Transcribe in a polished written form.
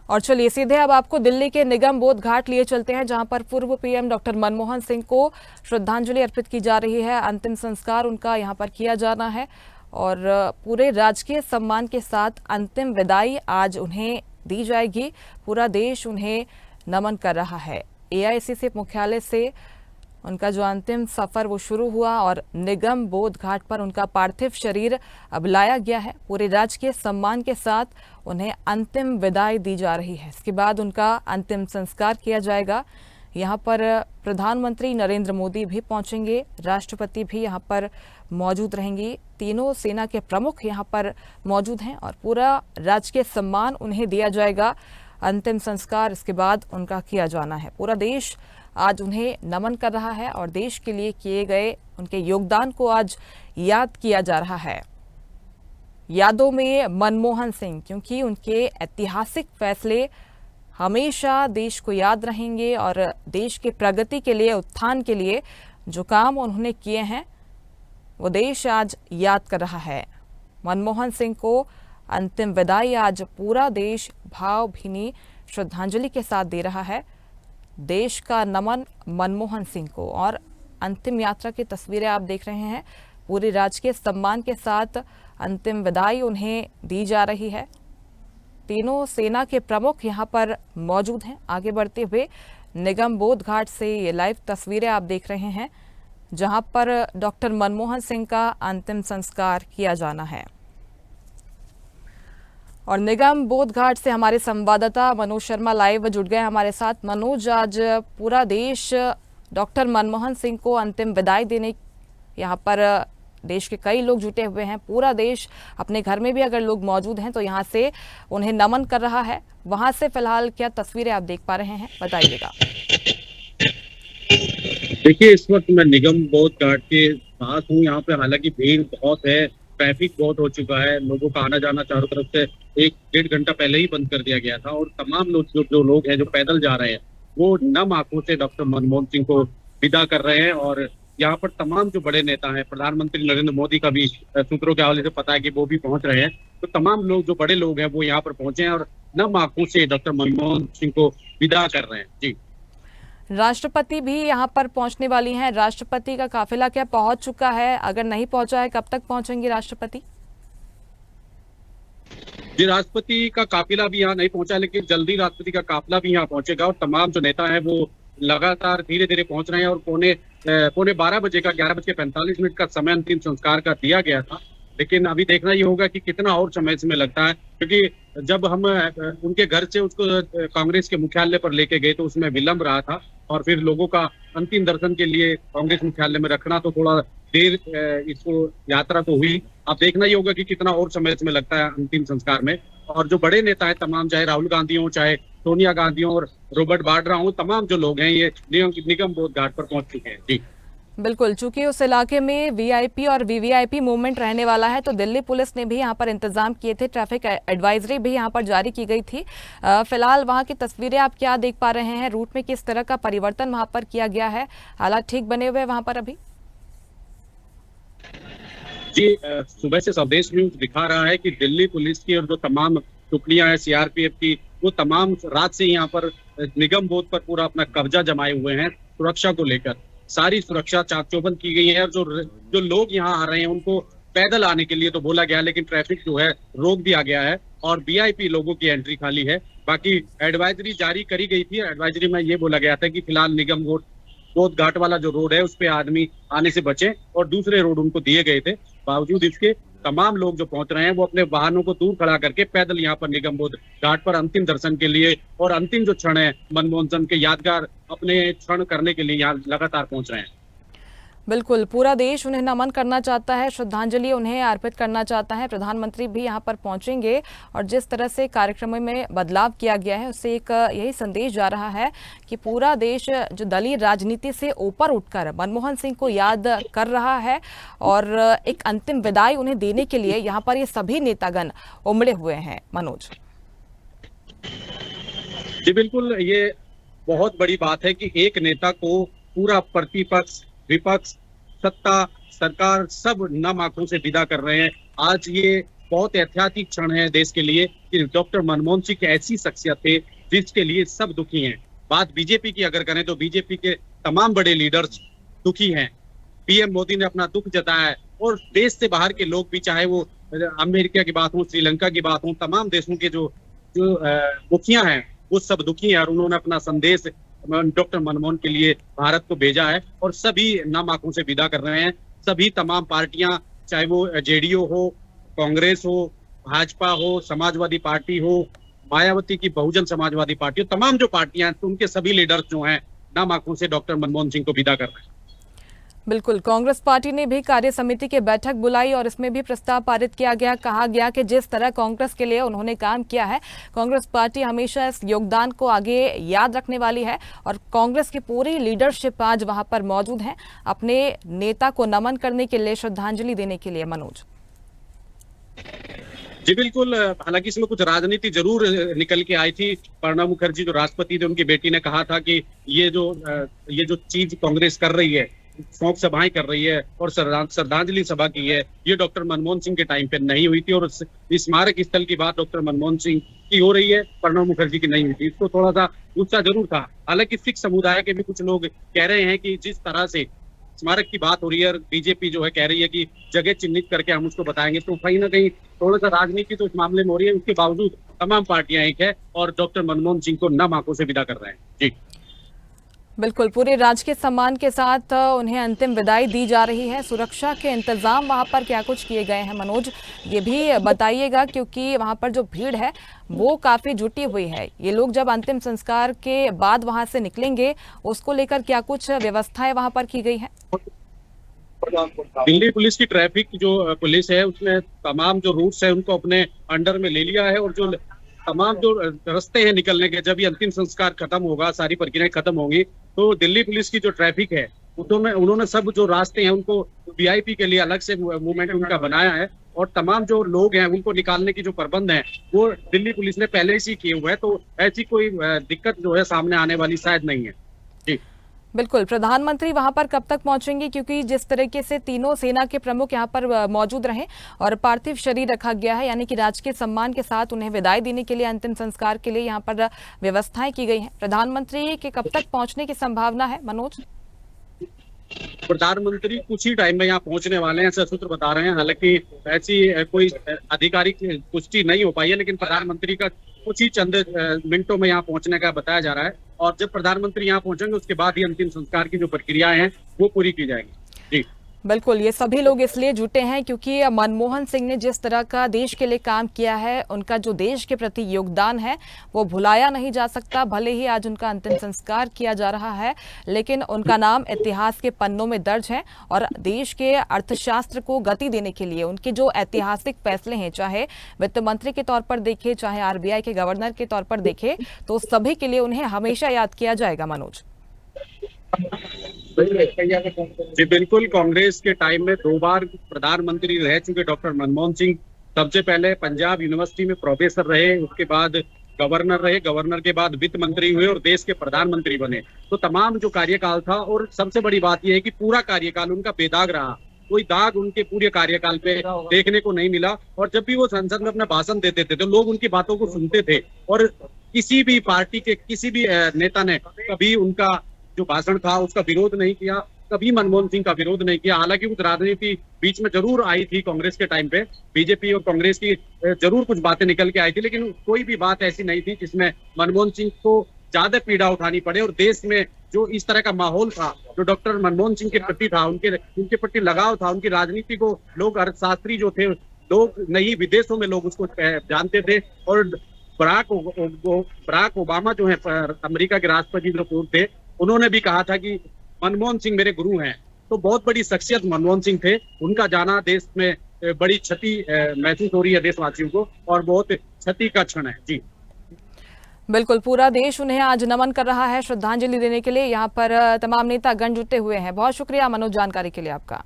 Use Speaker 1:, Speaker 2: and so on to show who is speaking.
Speaker 1: और चलिए सीधे अब आपको दिल्ली के निगम बोध घाट लिए चलते हैं, जहां पर पूर्व पीएम डॉक्टर मनमोहन सिंह को श्रद्धांजलि अर्पित की जा रही है। अंतिम संस्कार उनका यहां पर किया जाना है और पूरे राजकीय सम्मान के साथ अंतिम विदाई आज उन्हें दी जाएगी। पूरा देश उन्हें नमन कर रहा है। एआईसीसी मुख्यालय से उनका जो अंतिम सफर वो शुरू हुआ और निगम बोध घाट पर उनका पार्थिव शरीर अब लाया गया है। पूरे राजकीय सम्मान के साथ उन्हें अंतिम विदाई दी जा रही है। इसके बाद उनका अंतिम संस्कार किया जाएगा। यहाँ पर प्रधानमंत्री नरेंद्र मोदी भी पहुंचेंगे, राष्ट्रपति भी यहाँ पर मौजूद रहेंगी। तीनों सेना के प्रमुख यहाँ पर मौजूद हैं और पूरा राजकीय सम्मान उन्हें दिया जाएगा। अंतिम संस्कार इसके बाद उनका किया जाना है। पूरा देश आज उन्हें नमन कर रहा है और देश के लिए किए गए उनके योगदान को आज याद किया जा रहा है। यादों में मनमोहन सिंह, क्योंकि उनके ऐतिहासिक फैसले हमेशा देश को याद रहेंगे और देश की प्रगति के लिए, उत्थान के लिए जो काम उन्होंने किए हैं वो देश आज याद कर रहा है। मनमोहन सिंह को अंतिम विदाई आज पूरा देश भावभीनी श्रद्धांजलि के साथ दे रहा है। देश का नमन मनमोहन सिंह को। और अंतिम यात्रा की तस्वीरें आप देख रहे हैं। पूरे राजकीय सम्मान के साथ अंतिम विदाई उन्हें दी जा रही है। तीनों सेना के प्रमुख यहाँ पर मौजूद हैं। आगे बढ़ते हुए निगम बोध घाट से ये लाइव तस्वीरें आप देख रहे हैं, जहां पर डॉक्टर मनमोहन सिंह का अंतिम संस्कार किया जाना है। और निगम बोध घाट से हमारे संवाददाता मनोज शर्मा लाइव जुड़ गए हमारे साथ। मनोज, आज पूरा देश डॉक्टर मनमोहन सिंह को अंतिम विदाई देने यहाँ पर देश के कई लोग जुटे हुए हैं। पूरा देश, अपने घर में भी अगर लोग मौजूद हैं तो यहाँ से उन्हें नमन कर रहा है। वहां से फिलहाल क्या तस्वीरें आप देख पा रहे हैं, बताइएगा।
Speaker 2: देखिए, इस वक्त मैं निगम बोध घाट के पास हूँ। यहाँ पे हालांकि भीड़ बहुत है, ट्रैफिक बहुत हो चुका है, लोगों का आना जाना चारों तरफ से 1-1.5 घंटा पहले ही बंद कर दिया गया था और तमाम लोग जो लोग हैं जो पैदल जा रहे हैं वो नम आंखों से डॉक्टर मनमोहन सिंह को विदा कर रहे हैं। और यहाँ पर तमाम जो बड़े नेता हैं, प्रधानमंत्री नरेंद्र मोदी का भी सूत्रों के हवाले से पता है कि वो भी पहुंच रहे हैं। तो तमाम लोग जो बड़े लोग हैं वो यहाँ पर पहुंचे हैं और नम आंखों से डॉक्टर मनमोहन सिंह को विदा कर रहे हैं। जी,
Speaker 1: राष्ट्रपति भी यहाँ पर पहुंचने वाली हैं। राष्ट्रपति का काफिला क्या पहुंच चुका है? अगर नहीं पहुंचा है, कब तक पहुंचेंगे राष्ट्रपति?
Speaker 2: जी, राष्ट्रपति का काफिला भी यहाँ नहीं पहुंचा, लेकिन जल्दी राष्ट्रपति का काफिला भी यहाँ पहुंचेगा और तमाम जो नेता हैं वो लगातार धीरे धीरे पहुंच रहे हैं। और पौने 12 बजे का 11:45 का समय अंतिम संस्कार का दिया गया था, लेकिन अभी देखना ये होगा कि कितना और समय इसमें लगता है, क्योंकि जब हम उनके घर से उसको कांग्रेस के मुख्यालय पर लेके गए तो उसमें विलंब रहा था और फिर लोगों का अंतिम दर्शन के लिए कांग्रेस मुख्यालय में रखना तो थोड़ा देर इसको यात्रा को हुई। अब देखना ये होगा कि कितना और समय इसमें लगता है अंतिम संस्कार में। और जो बड़े नेता है तमाम, चाहे राहुल गांधी हो, चाहे सोनिया गांधी हो और रॉबर्ट वाड्रा हो, तमाम जो लोग हैं ये निगम बोध घाट पर पहुंच चुके हैं। जी
Speaker 1: बिल्कुल, चूंकि उस इलाके में वीआईपी और वीवीआईपी मूवमेंट रहने वाला है तो दिल्ली पुलिस ने भी यहाँ पर इंतजाम किए थे। ट्रैफिक एडवाइजरी भी यहाँ पर जारी की गई थी। फिलहाल वहाँ की तस्वीरें आप क्या देख पा रहे हैं? रूट में किस तरह का परिवर्तन वहाँ पर किया गया है? हालात ठीक बने हुए हैं वहाँ पर अभी?
Speaker 2: जी, सुबह से स्वदेश न्यूज दिखा रहा है कि दिल्ली पुलिस की और जो तमाम टुकड़ियां हैं सीआरपीएफ की, वो तमाम रात से यहाँ पर निगम बोध पर पूरा अपना कब्जा जमाए हुए हैं। सुरक्षा को लेकर सारी सुरक्षा चाक चौबंद की गई है और जो लोग यहाँ आ रहे हैं उनको पैदल आने के लिए तो बोला गया, लेकिन ट्रैफिक जो है रोक दिया गया है और वीआईपी लोगों की एंट्री खाली है। बाकी एडवाइजरी जारी करी गई थी। एडवाइजरी में ये बोला गया था कि फिलहाल निगम बोध घाट वाला जो रोड है उस पे आदमी आने से बचे और दूसरे रोड उनको दिए गए थे। बावजूद इसके तमाम लोग जो पहुंच रहे हैं वो अपने वाहनों को दूर खड़ा करके पैदल यहाँ पर निगम बोध घाट पर अंतिम दर्शन के लिए और अंतिम जो क्षण है मनमोहन सिंह के यादगार अपने क्षण करने के लिए यहाँ लगातार पहुंच रहे हैं।
Speaker 1: बिल्कुल, पूरा देश उन्हें नमन करना चाहता है, श्रद्धांजलि उन्हें अर्पित करना चाहता है। प्रधानमंत्री भी यहाँ पर पहुंचेंगे और जिस तरह से कार्यक्रमों में बदलाव किया गया है उससे एक यही संदेश जा रहा है कि पूरा देश जो दलीय राजनीति से ऊपर उठकर मनमोहन सिंह को याद कर रहा है और एक अंतिम विदाई उन्हें देने के लिए यहाँ पर ये सभी नेतागण उमड़े हुए हैं। मनोज
Speaker 2: जी बिल्कुल, ये बहुत बड़ी बात है कि एक नेता को पूरा प्रतिपक्ष, विपक्ष, सत्ता, सरकार सब नम आंखों से विदा कर रहे हैं। आज ये बहुत ऐतिहासिक क्षण है देश के लिए कि डॉक्टर मनमोहन सिंह ऐसी शख्सियत थे जिसके लिए सब दुखी हैं। बात बीजेपी की अगर करें तो बीजेपी के तमाम बड़े लीडर्स दुखी हैं। पीएम मोदी ने अपना दुख जताया है और देश से बाहर के लोग भी, चाहे वो अमेरिका की बात हो, श्रीलंका की बात हो, तमाम देशों के जो जो मुखिया हैं वो सब दुखी हैं और उन्होंने अपना संदेश डॉक्टर मनमोहन के लिए भारत को भेजा है और सभी नम आंखों से विदा कर रहे हैं। सभी तमाम पार्टियां, चाहे वो जेडीयू हो, कांग्रेस हो, भाजपा हो, समाजवादी पार्टी हो, मायावती की बहुजन समाजवादी पार्टी हो, तमाम जो पार्टियां हैं उनके सभी लीडर्स जो हैं नम आंखों से डॉक्टर मनमोहन सिंह को विदा कर रहे हैं।
Speaker 1: बिल्कुल, कांग्रेस पार्टी ने भी कार्य समिति की बैठक बुलाई और इसमें भी प्रस्ताव पारित किया गया। कहा गया कि जिस तरह कांग्रेस के लिए उन्होंने काम किया है, कांग्रेस पार्टी हमेशा इस योगदान को आगे याद रखने वाली है और कांग्रेस की पूरी लीडरशिप आज वहां पर मौजूद है अपने नेता को नमन करने के लिए, श्रद्धांजलि देने के लिए। मनोज
Speaker 2: जी बिल्कुल, हालांकि इसमें कुछ राजनीति जरूर निकल के आई थी। प्रणब मुखर्जी जो राष्ट्रपति थे, उनकी बेटी ने कहा था कि ये जो चीज कांग्रेस कर रही है, शोक सभाएं कर रही है और श्रद्धांजलि सभा की है, ये डॉक्टर मनमोहन सिंह के टाइम पे नहीं हुई थी और स्मारक स्थल की बात डॉक्टर मनमोहन सिंह की हो रही है, प्रणब मुखर्जी की नहीं हुई थी। इसको थोड़ा सा गुस्सा जरूर था। हालांकि सिख समुदाय के भी कुछ लोग कह रहे हैं कि जिस तरह से स्मारक की बात हो रही है और बीजेपी जो है कह रही है कि जगह चिन्हित करके हम उसको बताएंगे, तो कहीं ना कहीं थोड़ा सा राजनीति तो इस मामले में हो रही है। उसके बावजूद तमाम पार्टियां एक है और डॉक्टर मनमोहन सिंह को नम आंखों से विदा कर रहे हैं। जी
Speaker 1: बिल्कुल, पूरे राजकीय सम्मान के साथ उन्हें अंतिम विदाई दी जा रही है। सुरक्षा के इंतजाम वहां पर क्या कुछ किए गए हैं मनोज, ये भी बताइएगा, क्योंकि वहां पर जो भीड़ है वो काफी जुटी हुई है। ये लोग जब अंतिम संस्कार के बाद वहां से निकलेंगे, उसको लेकर क्या कुछ व्यवस्थाएं वहां पर की गई है?
Speaker 2: दिल्ली पुलिस की ट्रैफिक जो पुलिस है उसने तमाम जो रूट्स है उनको अपने अंडर में ले लिया है और जो तमाम जो रास्ते हैं निकलने के, जब ये अंतिम संस्कार खत्म होगा, सारी प्रक्रियाएं खत्म होंगी, तो दिल्ली पुलिस की जो ट्रैफिक है उन्होंने सब जो रास्ते हैं उनको वीआईपी के लिए अलग से मूवमेंट उनका बनाया है और तमाम जो लोग हैं उनको निकालने की जो प्रबंध है वो दिल्ली पुलिस ने पहले से ही किए हुए हैं। तो ऐसी कोई दिक्कत जो है सामने आने वाली शायद नहीं है। जी
Speaker 1: बिल्कुल, प्रधानमंत्री वहां पर कब तक पहुंचेंगे, क्योंकि जिस तरीके से तीनों सेना के प्रमुख यहां पर मौजूद रहे और पार्थिव शरीर रखा गया है, यानी कि राजकीय सम्मान के साथ उन्हें विदाई देने के लिए, अंतिम संस्कार के लिए यहां पर व्यवस्थाएं की गई हैं। प्रधानमंत्री के कब तक पहुंचने की संभावना है मनोज?
Speaker 2: प्रधानमंत्री कुछ ही टाइम में यहाँ पहुंचने वाले हैं, ऐसे सूत्र बता रहे हैं। हालांकि ऐसी कोई आधिकारिक पुष्टि नहीं हो पाई है, लेकिन प्रधानमंत्री का कुछ ही चंद मिनटों में यहाँ पहुंचने का बताया जा रहा है और जब प्रधानमंत्री यहाँ पहुंचेंगे उसके बाद ही अंतिम संस्कार की जो प्रक्रियाएं हैं वो पूरी की जाएगी। जी
Speaker 1: बिल्कुल, ये सभी लोग इसलिए जुटे हैं क्योंकि मनमोहन सिंह ने जिस तरह का देश के लिए काम किया है, उनका जो देश के प्रति योगदान है वो भुलाया नहीं जा सकता। भले ही आज उनका अंतिम संस्कार किया जा रहा है, लेकिन उनका नाम इतिहास के पन्नों में दर्ज है और देश के अर्थशास्त्र को गति देने के लिए उनके जो ऐतिहासिक फैसले हैं, चाहे वित्त मंत्री के तौर पर देखे, चाहे आरबीआई के गवर्नर के तौर पर देखे, तो सभी के लिए उन्हें हमेशा याद किया जाएगा। मनोज
Speaker 2: जी बिल्कुल, कांग्रेस के टाइम में 2 बार प्रधानमंत्री रह चुके डॉक्टर मनमोहन सिंह सबसे पहले पंजाब यूनिवर्सिटी में प्रोफेसर रहे, उसके बाद गवर्नर रहे, गवर्नर के बाद वित्त मंत्री हुए और देश के प्रधानमंत्री बने। तो तमाम जो कार्यकाल था, और सबसे बड़ी बात यह है कि पूरा कार्यकाल उनका बेदाग रहा, कोई दाग उनके पूरे कार्यकाल पे देखने को नहीं मिला। और जब भी वो संसद में अपना भाषण देते थे तो लोग उनकी बातों को सुनते थे और किसी भी पार्टी के किसी भी नेता ने कभी उनका जो भाषण था उसका विरोध नहीं किया, कभी मनमोहन सिंह का विरोध नहीं किया। हालांकि कुछ राजनीति बीच में जरूर आई थी कांग्रेस के टाइम पे, बीजेपी और कांग्रेस की जरूर कुछ बातें निकल के आई थी, लेकिन कोई भी बात ऐसी नहीं थी जिसमें मनमोहन सिंह को ज्यादा पीड़ा उठानी पड़े। और देश में जो इस तरह का माहौल था, जो डॉक्टर मनमोहन सिंह के प्रति था, उनके प्रति लगाव था, उनकी राजनीति को लोग, अर्थशास्त्री जो थे लोग, नहीं विदेशों में लोग उसको जानते थे। और बराक ओबामा जो है अमेरिका के राष्ट्रपति जो थे, उन्होंने भी कहा था कि मनमोहन सिंह मेरे गुरु हैं। तो बहुत बड़ी शख्सियत मनमोहन सिंह थे, उनका जाना देश में बड़ी क्षति महसूस हो रही है देशवासियों को और बहुत क्षति का क्षण है। जी
Speaker 1: बिल्कुल, पूरा देश उन्हें आज नमन कर रहा है श्रद्धांजलि देने के लिए। यहाँ पर तमाम नेतागण जुटे हुए हैं। बहुत शुक्रिया मनोज, जानकारी के लिए आपका।